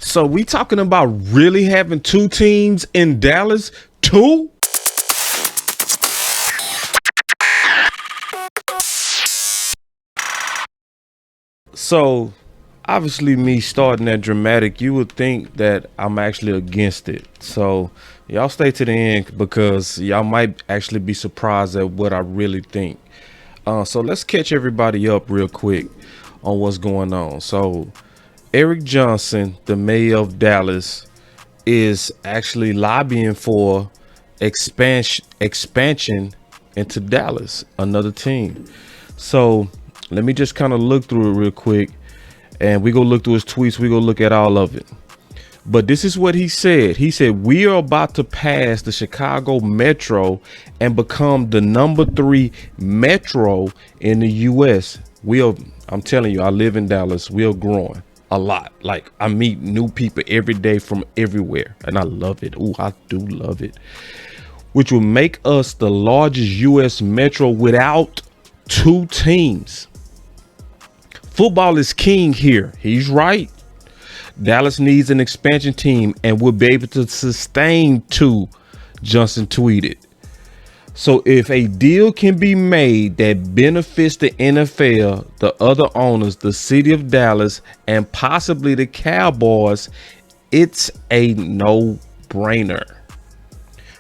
So we talking about really having two teams in Dallas? Two? So obviously me starting that dramatic, you would think that I'm actually against it. So y'all stay to the end because y'all might actually be surprised at what I really think. So let's catch everybody up real quick on what's going on. So Eric Johnson, the mayor of Dallas, is actually lobbying for expansion into Dallas, another team. So let me just kind of look through it real quick, and we go look through his tweets. We go look at all of it. But this is what he said. He said, we are about to pass the Chicago Metro and become the #3 metro in the US. I'm telling you, I live in Dallas. We are growing a lot. Like, I meet new people every day from everywhere, and I love it. Ooh, I do love it. Which will make us the largest US metro without two teams. Football is king here. He's right. Dallas needs an expansion team and will be able to sustain two, Johnson tweeted. So if a deal can be made that benefits the NFL, the other owners, the city of Dallas, and possibly the Cowboys, it's a no-brainer.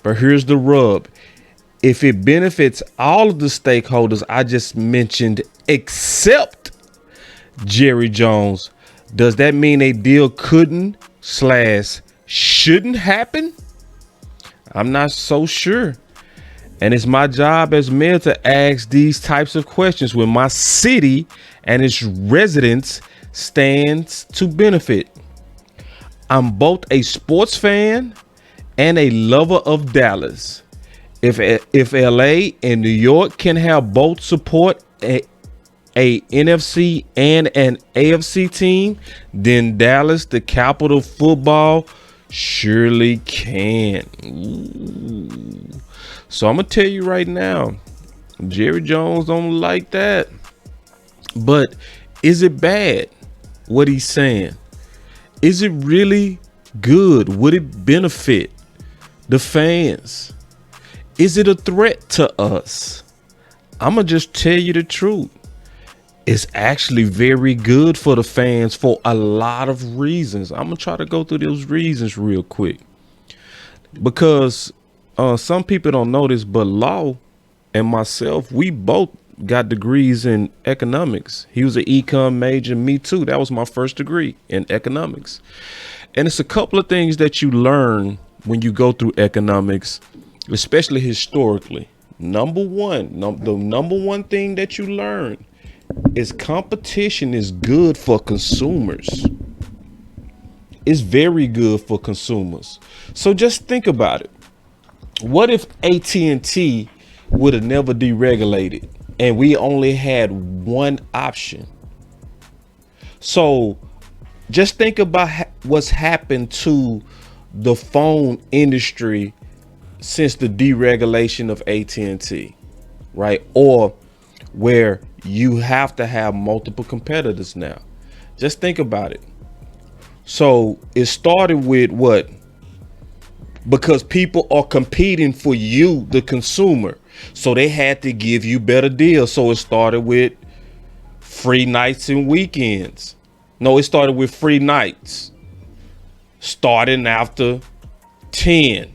But here's the rub. If it benefits all of the stakeholders I just mentioned, except Jerry Jones, does that mean a deal couldn't/shouldn't happen? I'm not so sure. And it's my job as mayor to ask these types of questions when my city and its residents stands to benefit. I'm both a sports fan and a lover of Dallas. If LA and New York can have both support a NFC and an AFC team, then Dallas, the capital of football, surely can. Ooh. So I'm gonna tell you right now, Jerry Jones don't like that. But is it bad what he's saying? Is it really good? Would it benefit the fans? Is it a threat to us? I'm gonna just tell you the truth. It's actually very good for the fans for a lot of reasons. I'm gonna try to go through those reasons real quick, because some people don't know this, but Law and myself, we both got degrees in economics. He was an econ major, me too. That was my first degree in economics. And it's a couple of things that you learn when you go through economics, especially historically. The number one thing that you learn is competition is good for consumers. It's very good for consumers. So just think about it. What if AT&T would have never deregulated and we only had one option? So just think about what's happened to the phone industry since the deregulation of AT&T, right? Or where you have to have multiple competitors now. Just think about it. So it started with what? Because people are competing for you, the consumer. So they had to give you better deals. So it started with free nights and weekends. No, it started with free nights starting after 10.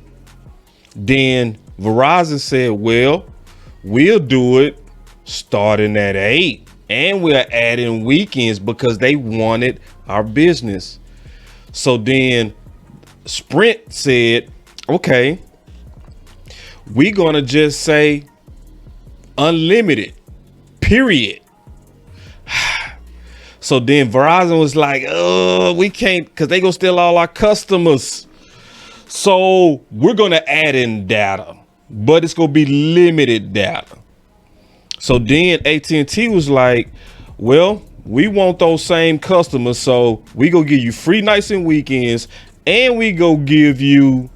Then Verizon said, well, we'll do it starting at 8. And we're adding weekends because they wanted our business. So then Sprint said, okay, we're going to just say unlimited, period. So then Verizon was like, oh, we can't, because they going to steal all our customers. So we're going to add in data, but it's going to be limited data. So then AT&T was like, well, we want those same customers. So we go give you free nights and weekends, and we go give you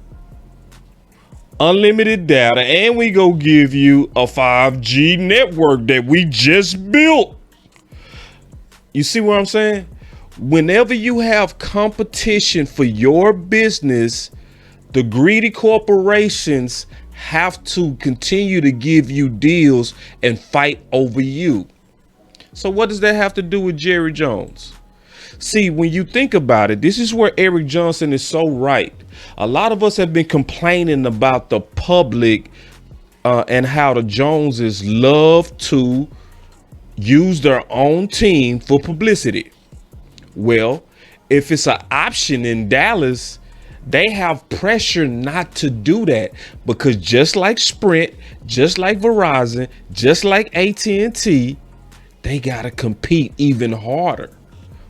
unlimited data, and we go give you a 5G network that we just built. You see what I'm saying? Whenever you have competition for your business, the greedy corporations have to continue to give you deals and fight over you. So what does that have to do with Jerry Jones? See, when you think about it, this is where Eric Johnson is so right. A lot of us have been complaining about the public and how the Joneses love to use their own team for publicity. Well, if it's an option in Dallas, they have pressure not to do that, because just like Sprint, just like Verizon, just like AT&T, they got to compete even harder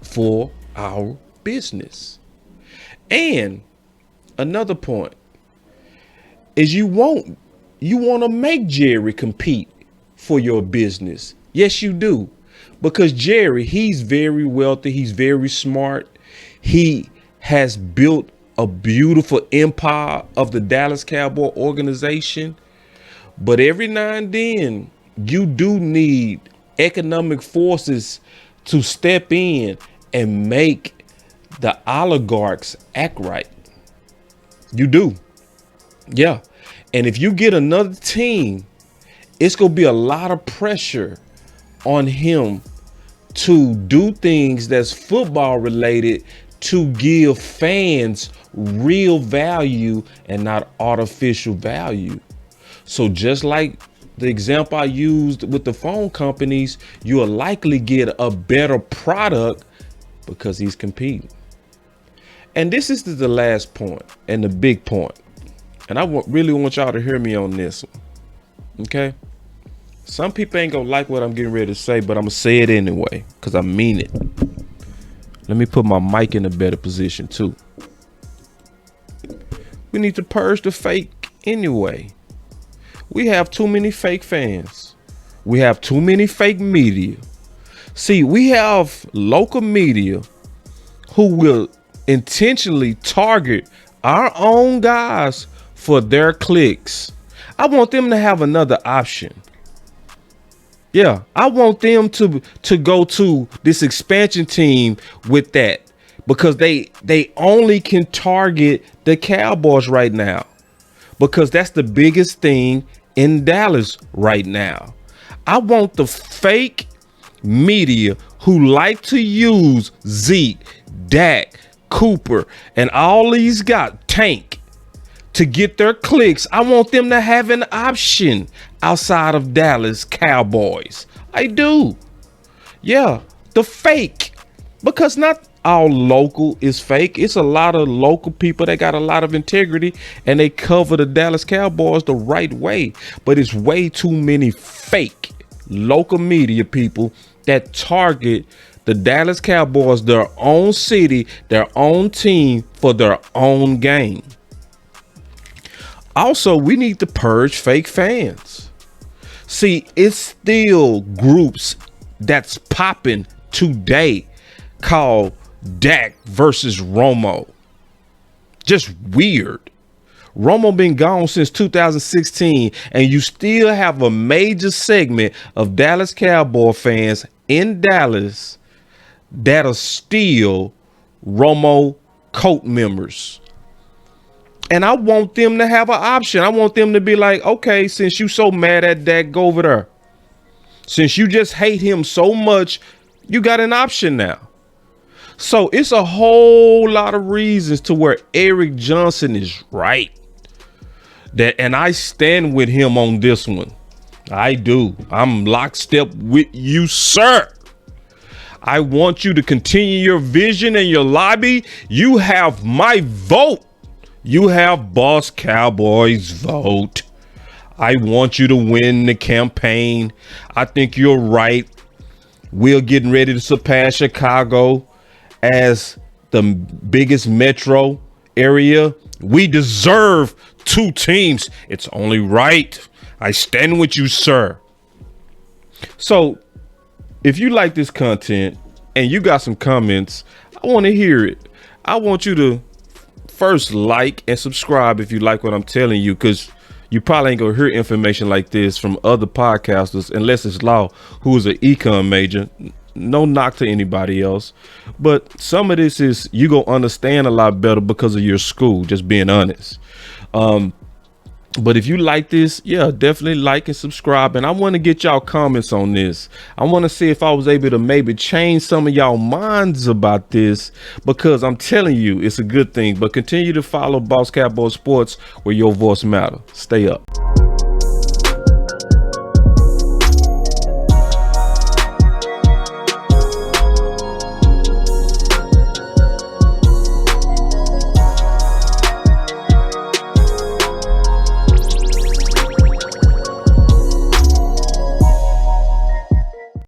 for our business. And another point is you want to make Jerry compete for your business. Yes, you do. Because Jerry, he's very wealthy. He's very smart. He has built a beautiful empire of the Dallas Cowboy organization. But every now and then, you do need economic forces to step in and make the oligarchs act right. You do. Yeah. And if you get another team, it's going to be a lot of pressure on him to do things that's football related to give fans real value and not artificial value. So just like the example I used with the phone companies, you'll likely get a better product because he's competing. And this is the last point and the big point. And I really want y'all to hear me on this one. Okay? Some people ain't gonna like what I'm getting ready to say, but I'm gonna say it anyway, because I mean it. Let me put my mic in a better position too. We need to purge the fake anyway. We have too many fake fans. We have too many fake media. See, we have local media who will intentionally target our own guys for their clicks. I want them to have another option. Yeah, I want them to go to this expansion team with that, because they only can target the Cowboys right now, because that's the biggest thing in Dallas right now. I want the fake media who like to use Zeke, Dak, Cooper, and all these guys, Tank, to get their clicks. I want them to have an option outside of Dallas Cowboys. I do. Yeah, the fake. Because not all local is fake. It's a lot of local people that got a lot of integrity and they cover the Dallas Cowboys the right way. But it's way too many fake local media people that target the Dallas Cowboys, their own city, their own team, for their own game. Also, we need to purge fake fans. See, it's still groups that's popping today called Dak versus Romo. Just weird. Romo been gone since 2016, and you still have a major segment of Dallas Cowboy fans in Dallas that are still Romo cult members. And I want them to have an option. I want them to be like, okay, since you so mad at Dak, go over there. Since you just hate him so much, you got an option now. So it's a whole lot of reasons to where Eric Johnson is right. And I stand with him on this one. I do. I'm lockstep with you, sir. I want you to continue your vision and your lobby. You have my vote. You have Boss Cowboy's vote. I want you to win the campaign. I think you're right. We're getting ready to surpass Chicago as the biggest metro area. We deserve two teams. It's only right. I stand with you, sir. So if you like this content and you got some comments, I want to hear it. I want you to first like and subscribe if you like what I'm telling you, because you probably ain't gonna hear information like this from other podcasters unless it's Law, who is an econ major. no knock to anybody else, but some of this is you gonna understand a lot better because of your school, just being honest. But if you like this, yeah, definitely like and subscribe. And I want to get y'all comments on this. I want to see if I was able to maybe change some of y'all minds about this, because I'm telling you, it's a good thing. But continue to follow Boss Cowboy Sports, where your voice matters. Stay up.